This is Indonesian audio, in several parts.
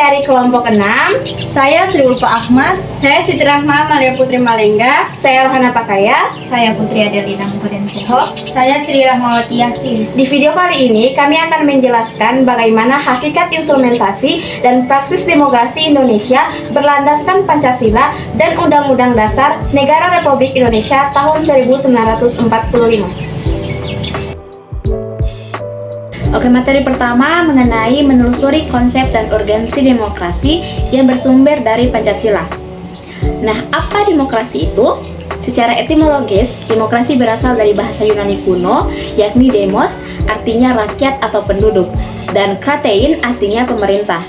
dari kelompok 6. Saya Sri Ulfa Ahmad. Saya Siti Rahma Malia Putri Malengga. Saya Rohana Pakaya. Saya Putri Adelina Mudenseho. Saya Sri Rahmawati Yasin. Di video kali ini kami akan menjelaskan bagaimana hakikat instrumentasi dan praksis demokrasi Indonesia berlandaskan Pancasila dan Undang-Undang Dasar Negara Republik Indonesia tahun 1945. Oke, materi pertama mengenai menelusuri konsep dan urgensi demokrasi yang bersumber dari Pancasila. Nah, apa demokrasi itu? Secara etimologis, demokrasi berasal dari bahasa Yunani kuno, yakni demos, artinya rakyat atau penduduk, dan kratein artinya pemerintah.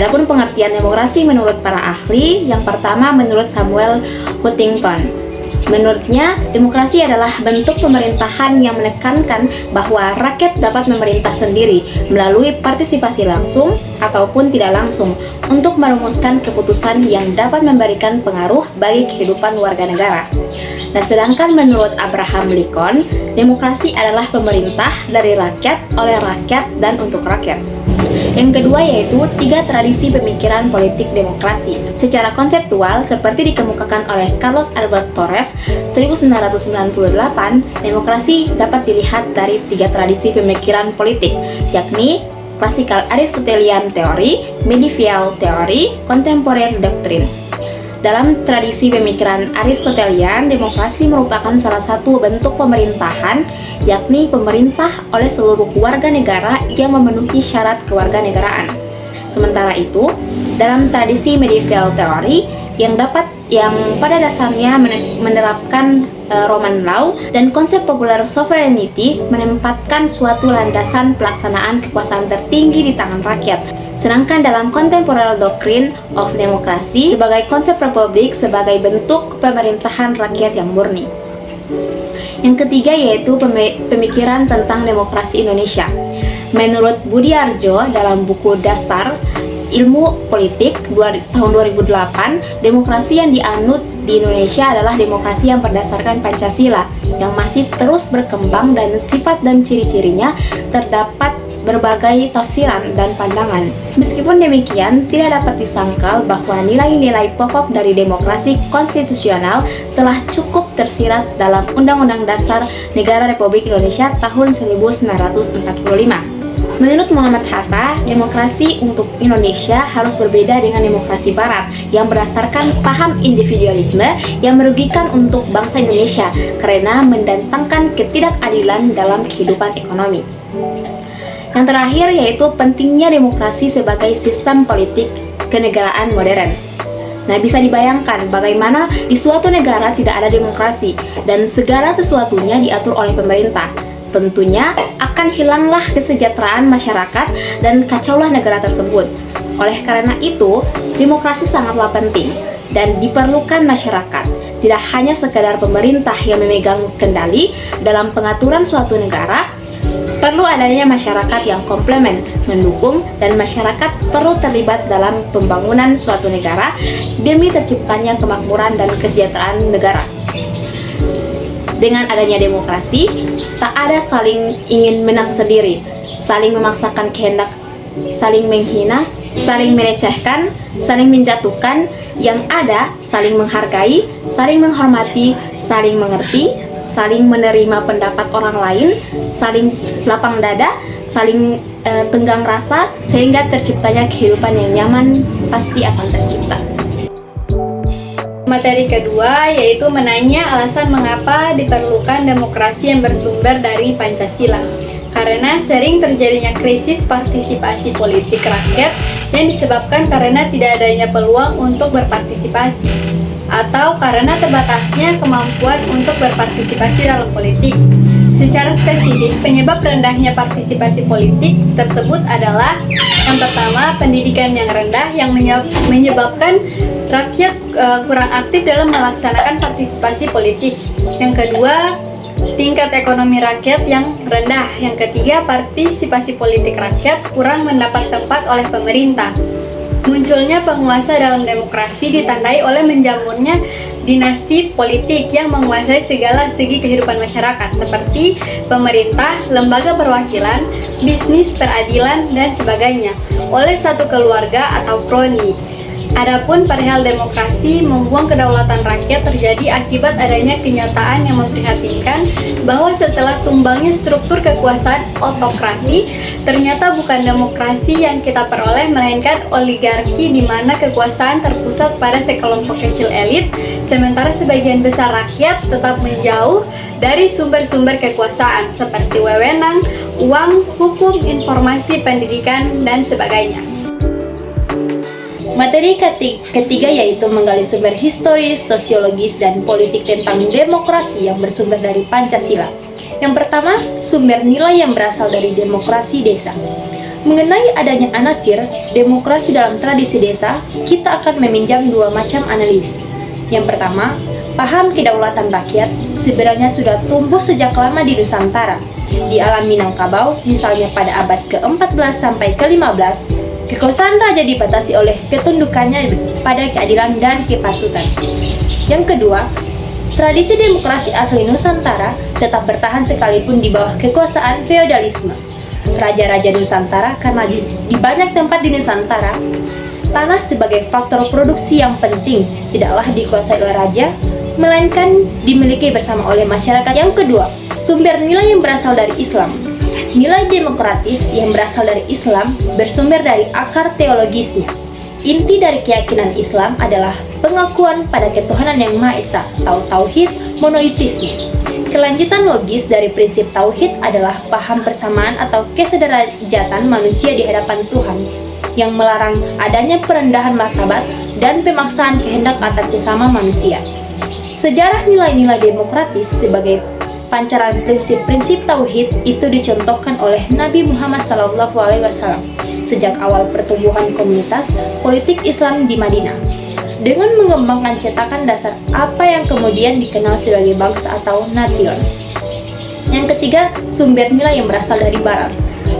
Adapun pengertian demokrasi menurut para ahli, yang pertama menurut Samuel Huntington. Menurutnya, demokrasi adalah bentuk pemerintahan yang menekankan bahwa rakyat dapat memerintah sendiri melalui partisipasi langsung ataupun tidak langsung untuk merumuskan keputusan yang dapat memberikan pengaruh bagi kehidupan warga negara. Nah, sedangkan menurut Abraham Lincoln, demokrasi adalah pemerintah dari rakyat, oleh rakyat, dan untuk rakyat. Yang kedua yaitu 3 tradisi pemikiran politik demokrasi. Secara konseptual, seperti dikemukakan oleh Carlos Alberto Torres 1998, demokrasi dapat dilihat dari 3 tradisi pemikiran politik, yakni Classical Aristotelian Theory, Medieval Theory, Contemporary Doctrine. Dalam tradisi pemikiran Aristotelian, demokrasi merupakan salah satu bentuk pemerintahan, yakni pemerintah oleh seluruh warga negara yang memenuhi syarat kewarganegaraan. Sementara itu, dalam tradisi Medieval Theory yang pada dasarnya menerapkan Roman Law dan konsep popular sovereignty menempatkan suatu landasan pelaksanaan kekuasaan tertinggi di tangan rakyat. Sedangkan dalam Contemporary Doctrine of Democracy sebagai konsep republik sebagai bentuk pemerintahan rakyat yang murni. Yang ketiga yaitu pemikiran tentang demokrasi Indonesia. Menurut Budi Arjo dalam buku Dasar Ilmu Politik tahun 2008, demokrasi yang dianut di Indonesia adalah demokrasi yang berdasarkan Pancasila yang masih terus berkembang dan sifat dan ciri-cirinya terdapat berbagai tafsiran dan pandangan. Meskipun demikian, tidak dapat disangkal bahwa nilai-nilai pokok dari demokrasi konstitusional telah cukup tersirat dalam Undang-Undang Dasar Negara Republik Indonesia tahun 1945. Menurut Muhammad Hatta, demokrasi untuk Indonesia harus berbeda dengan demokrasi Barat yang berdasarkan paham individualisme yang merugikan untuk bangsa Indonesia karena mendatangkan ketidakadilan dalam kehidupan ekonomi. Yang terakhir yaitu pentingnya demokrasi sebagai sistem politik kenegaraan modern. Nah, bisa dibayangkan bagaimana di suatu negara tidak ada demokrasi dan segala sesuatunya diatur oleh pemerintah. Tentunya akan hilanglah kesejahteraan masyarakat dan kacaulah negara tersebut. Oleh karena itu, demokrasi sangatlah penting dan diperlukan masyarakat. Tidak hanya sekadar pemerintah yang memegang kendali dalam pengaturan suatu negara, perlu adanya masyarakat yang komplement, mendukung, dan masyarakat perlu terlibat dalam pembangunan suatu negara demi terciptanya kemakmuran dan kesejahteraan negara. Dengan adanya demokrasi, tak ada saling ingin menang sendiri, saling memaksakan kehendak, saling menghina, saling melecehkan, saling menjatuhkan. Yang ada saling menghargai, saling menghormati, saling mengerti, saling menerima pendapat orang lain, saling lapang dada, saling tenggang rasa, sehingga terciptanya kehidupan yang nyaman pasti akan tercipta. Materi kedua yaitu menanya alasan mengapa diperlukan demokrasi yang bersumber dari Pancasila. Karena sering terjadinya krisis partisipasi politik rakyat yang disebabkan karena tidak adanya peluang untuk berpartisipasi atau karena terbatasnya kemampuan untuk berpartisipasi dalam politik. Secara spesifik, penyebab rendahnya partisipasi politik tersebut adalah yang pertama, pendidikan yang rendah yang menyebabkan rakyat kurang aktif dalam melaksanakan partisipasi politik. Yang kedua, tingkat ekonomi rakyat yang rendah. Yang ketiga, partisipasi politik rakyat kurang mendapat tempat oleh pemerintah. Munculnya penguasa dalam demokrasi ditandai oleh menjamurnya dinasti politik yang menguasai segala segi kehidupan masyarakat seperti pemerintah, lembaga perwakilan, bisnis, peradilan, dan sebagainya oleh satu keluarga atau kroni. Adapun perihal demokrasi, membuang kedaulatan rakyat terjadi akibat adanya kenyataan yang memprihatinkan bahwa setelah tumbangnya struktur kekuasaan otokrasi, ternyata bukan demokrasi yang kita peroleh, melainkan oligarki di mana kekuasaan terpusat pada sekelompok kecil elit, sementara sebagian besar rakyat tetap menjauh dari sumber-sumber kekuasaan seperti wewenang, uang, hukum, informasi, pendidikan, dan sebagainya. Materi ketiga yaitu menggali sumber historis, sosiologis, dan politik tentang demokrasi yang bersumber dari Pancasila. Yang pertama, sumber nilai yang berasal dari demokrasi desa. Mengenai adanya anasir demokrasi dalam tradisi desa, kita akan meminjam dua macam analis. Yang pertama, paham kedaulatan rakyat sebenarnya sudah tumbuh sejak lama di Nusantara. Di alam Minangkabau, misalnya pada abad ke-14 sampai ke-15, kekuasaan raja dibatasi oleh ketundukannya pada keadilan dan kepatutan. Yang kedua, tradisi demokrasi asli Nusantara tetap bertahan sekalipun di bawah kekuasaan feodalisme. Raja-raja Nusantara, karena di banyak tempat di Nusantara, tanah sebagai faktor produksi yang penting tidaklah dikuasai oleh raja, melainkan dimiliki bersama oleh masyarakat. Yang kedua, sumber nilai yang berasal dari Islam. Nilai demokratis yang berasal dari Islam bersumber dari akar teologisnya. Inti dari keyakinan Islam adalah pengakuan pada ketuhanan yang Maha Esa atau tauhid monoitisme. Kelanjutan logis dari prinsip tauhid adalah paham persamaan atau kesederajatan manusia di hadapan Tuhan yang melarang adanya perendahan martabat dan pemaksaan kehendak atas sesama manusia. Sejarah nilai-nilai demokratis sebagai pancaran prinsip-prinsip tauhid itu dicontohkan oleh Nabi Muhammad SAW sejak awal pertumbuhan komunitas politik Islam di Madinah, dengan mengembangkan cetakan dasar apa yang kemudian dikenal sebagai bangsa atau nation. Yang ketiga, sumber nilai yang berasal dari Barat.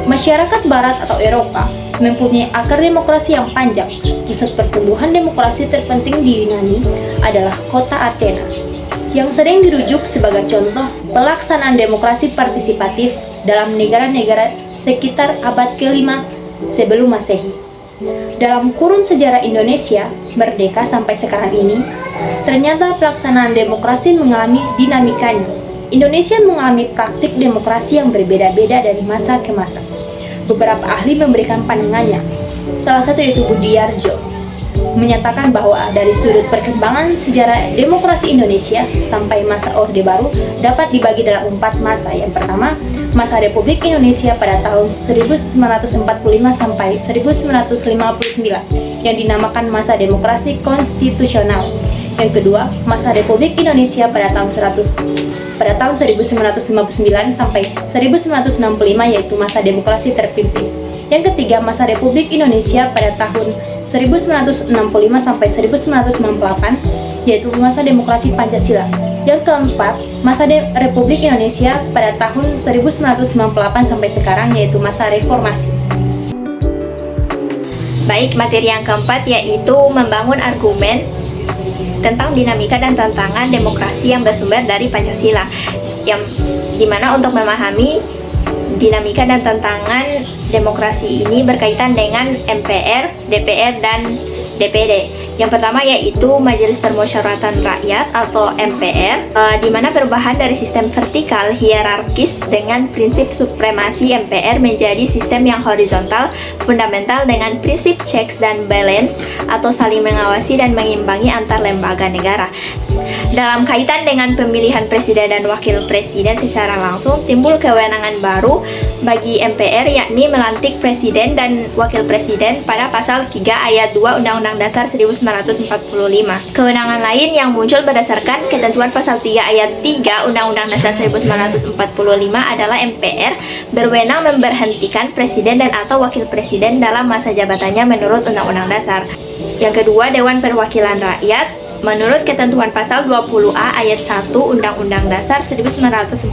Masyarakat Barat atau Eropa mempunyai akar demokrasi yang panjang. Pusat pertumbuhan demokrasi terpenting di Yunani adalah kota Athena, yang sering dirujuk sebagai contoh pelaksanaan demokrasi partisipatif dalam negara-negara sekitar abad ke-5 sebelum Masehi. Dalam kurun sejarah Indonesia merdeka sampai sekarang ini, ternyata pelaksanaan demokrasi mengalami dinamikanya. Indonesia mengalami praktik demokrasi yang berbeda-beda dari masa ke masa. Beberapa ahli memberikan pandangannya. Salah satu yaitu Budiarjo menyatakan bahwa dari sudut perkembangan sejarah demokrasi Indonesia sampai masa Orde Baru dapat dibagi dalam 4 masa. Yang pertama, masa Republik Indonesia pada tahun 1945 sampai 1959 yang dinamakan masa demokrasi konstitusional. Yang kedua, masa Republik Indonesia pada tahun 1959 sampai 1965 yaitu masa demokrasi terpimpin. Yang ketiga, masa Republik Indonesia pada tahun 1965 sampai 1998 yaitu masa demokrasi Pancasila. Yang keempat, masa Republik Indonesia pada tahun 1998 sampai sekarang yaitu masa reformasi. Baik, materi yang keempat yaitu membangun argumen tentang dinamika dan tantangan demokrasi yang bersumber dari Pancasila, yang dimana untuk memahami dinamika dan tantangan demokrasi ini berkaitan dengan MPR, DPR, dan DPD. Yang pertama yaitu Majelis Permusyawaratan Rakyat atau MPR, di mana perubahan dari sistem vertikal hierarkis dengan prinsip supremasi MPR menjadi sistem yang horizontal fundamental dengan prinsip checks dan balance atau saling mengawasi dan mengimbangi antar lembaga negara. Dalam kaitan dengan pemilihan presiden dan wakil presiden secara langsung, timbul kewenangan baru bagi MPR yakni melantik presiden dan wakil presiden pada pasal 3 ayat 2 Undang-Undang Dasar 1945. Kewenangan lain yang muncul berdasarkan ketentuan pasal 3 ayat 3 Undang-Undang Dasar 1945 adalah MPR berwenang memberhentikan presiden dan atau wakil presiden dalam masa jabatannya menurut Undang-Undang Dasar. Yang kedua, Dewan Perwakilan Rakyat. Menurut ketentuan pasal 20A ayat 1 Undang-Undang Dasar 1945,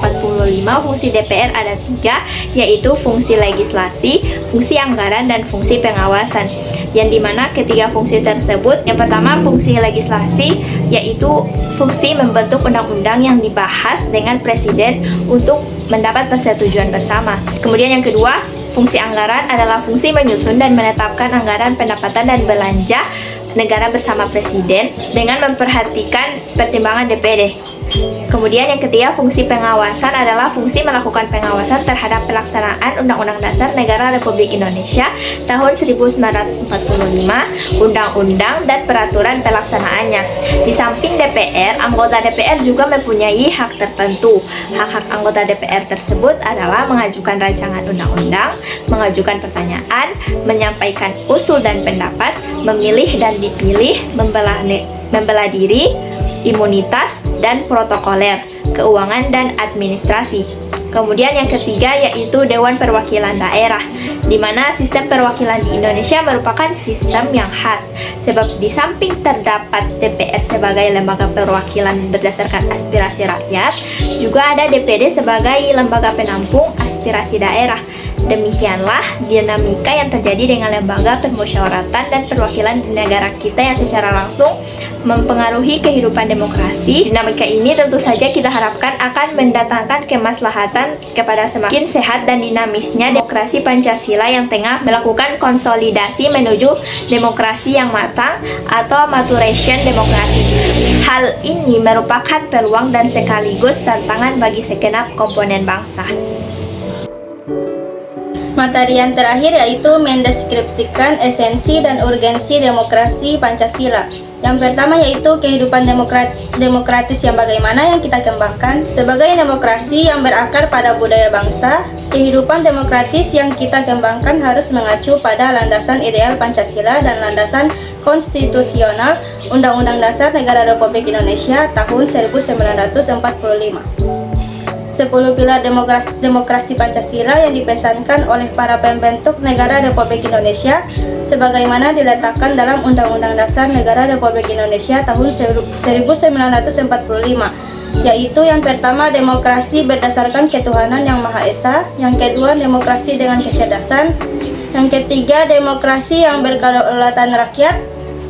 fungsi DPR ada 3, yaitu fungsi legislasi, fungsi anggaran, dan fungsi pengawasan. Yang dimana ketiga fungsi tersebut, yang pertama fungsi legislasi yaitu fungsi membentuk undang-undang yang dibahas dengan presiden untuk mendapat persetujuan bersama. Kemudian yang kedua, fungsi anggaran adalah fungsi menyusun dan menetapkan anggaran pendapatan dan belanja negara bersama presiden dengan memperhatikan pertimbangan DPD. Kemudian yang ketiga, fungsi pengawasan adalah fungsi melakukan pengawasan terhadap pelaksanaan Undang-Undang Dasar Negara Republik Indonesia tahun 1945, undang-undang dan peraturan pelaksanaannya. Di samping DPR, anggota DPR juga mempunyai hak tertentu. Hak-hak anggota DPR tersebut adalah mengajukan rancangan undang-undang, mengajukan pertanyaan, menyampaikan usul dan pendapat, memilih dan dipilih, membela diri, imunitas, dan protokoler, keuangan dan administrasi. Kemudian yang ketiga yaitu Dewan Perwakilan Daerah, di mana sistem perwakilan di Indonesia merupakan sistem yang khas, sebab di samping terdapat DPR sebagai lembaga perwakilan berdasarkan aspirasi rakyat, juga ada DPD sebagai lembaga penampung aspirasi daerah. Demikianlah dinamika yang terjadi dengan lembaga permusyawaratan dan perwakilan di negara kita yang secara langsung mempengaruhi kehidupan demokrasi. Dinamika ini tentu saja kita harapkan akan mendatangkan kemaslahatan kepada semakin sehat dan dinamisnya demokrasi Pancasila yang tengah melakukan konsolidasi menuju demokrasi yang matang atau maturation demokrasi. Hal ini merupakan peluang dan sekaligus tantangan bagi segenap komponen bangsa. Materi yang terakhir yaitu mendeskripsikan esensi dan urgensi demokrasi Pancasila. Yang pertama yaitu kehidupan demokratis yang bagaimana yang kita kembangkan. Sebagai demokrasi yang berakar pada budaya bangsa, kehidupan demokratis yang kita kembangkan harus mengacu pada landasan ideal Pancasila dan landasan konstitusional Undang-Undang Dasar Negara Republik Indonesia tahun 1945. 10 pilar demokrasi Pancasila yang dipesankan oleh para pembentuk negara Republik Indonesia sebagaimana diletakkan dalam Undang-Undang Dasar Negara Republik Indonesia tahun 1945, yaitu yang pertama demokrasi berdasarkan ketuhanan yang Maha Esa, yang kedua demokrasi dengan kecerdasan, yang ketiga demokrasi yang berkedaulatan rakyat,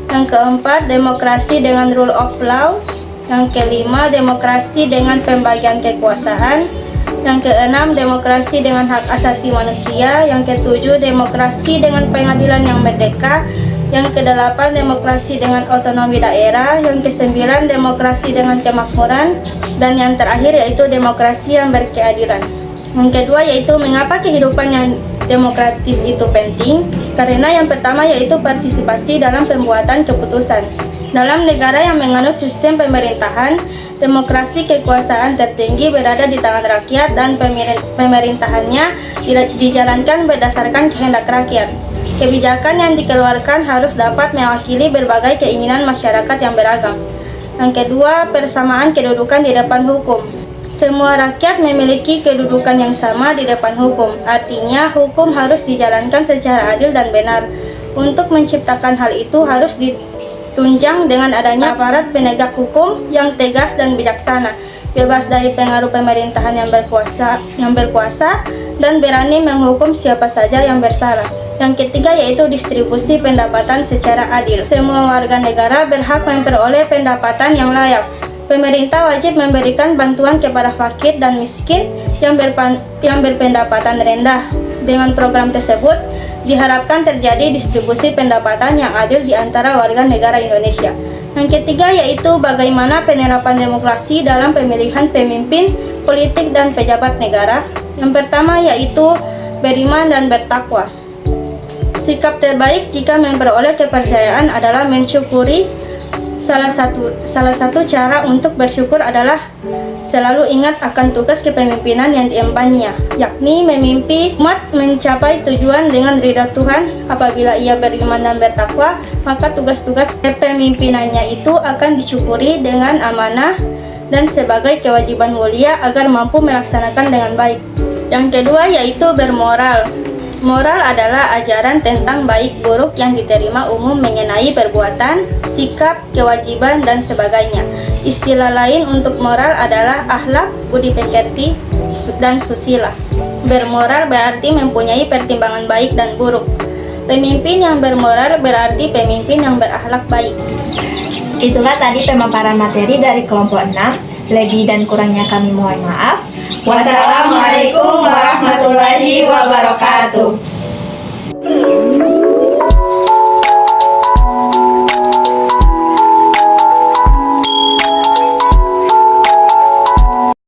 yang keempat demokrasi dengan rule of law, yang kelima demokrasi dengan pembagian kekuasaan, yang keenam demokrasi dengan hak asasi manusia, yang ketujuh demokrasi dengan pengadilan yang merdeka, yang kedelapan demokrasi dengan otonomi daerah, yang kesembilan demokrasi dengan kemakmuran, dan yang terakhir yaitu demokrasi yang berkeadilan. Yang kedua yaitu mengapa kehidupan yang demokratis itu penting, karena yang pertama yaitu partisipasi dalam pembuatan keputusan. Dalam negara yang menganut sistem pemerintahan, demokrasi kekuasaan tertinggi berada di tangan rakyat dan pemerintahannya dijalankan berdasarkan kehendak rakyat. Kebijakan yang dikeluarkan harus dapat mewakili berbagai keinginan masyarakat yang beragam. Yang kedua, persamaan kedudukan di depan hukum. Semua rakyat memiliki kedudukan yang sama di depan hukum. Artinya, hukum harus dijalankan secara adil dan benar. Untuk menciptakan hal itu harus tunjang dengan adanya aparat penegak hukum yang tegas dan bijaksana, bebas dari pengaruh pemerintahan yang berkuasa dan berani menghukum siapa saja yang bersalah. Yang ketiga yaitu distribusi pendapatan secara adil. Semua warga negara berhak memperoleh pendapatan yang layak. Pemerintah wajib memberikan bantuan kepada fakir dan miskin yang berpendapatan rendah. Dengan program tersebut, diharapkan terjadi distribusi pendapatan yang adil di antara warga negara Indonesia. Yang ketiga yaitu bagaimana penerapan demokrasi dalam pemilihan pemimpin, politik, dan pejabat negara. Yang pertama yaitu beriman dan bertakwa. Sikap terbaik jika memperoleh kepercayaan adalah mensyukuri. Salah satu cara untuk bersyukur adalah selalu ingat akan tugas kepemimpinan yang diembannya, yakni memimpi umat mencapai tujuan dengan ridha Tuhan. Apabila ia beriman dan bertakwa, maka tugas-tugas kepemimpinannya itu akan disyukuri dengan amanah dan sebagai kewajiban mulia agar mampu melaksanakan dengan baik. Yang kedua yaitu bermoral. Moral adalah ajaran tentang baik buruk yang diterima umum mengenai perbuatan, sikap, kewajiban, dan sebagainya. Istilah lain untuk moral adalah akhlak, budi pekerti, dan susila. Bermoral berarti mempunyai pertimbangan baik dan buruk. Pemimpin yang bermoral berarti pemimpin yang berakhlak baik. Itulah tadi pemaparan materi dari kelompok 6. Lebih dan kurangnya kami mohon maaf. Wassalamualaikum warahmatullahi wabarakatuh.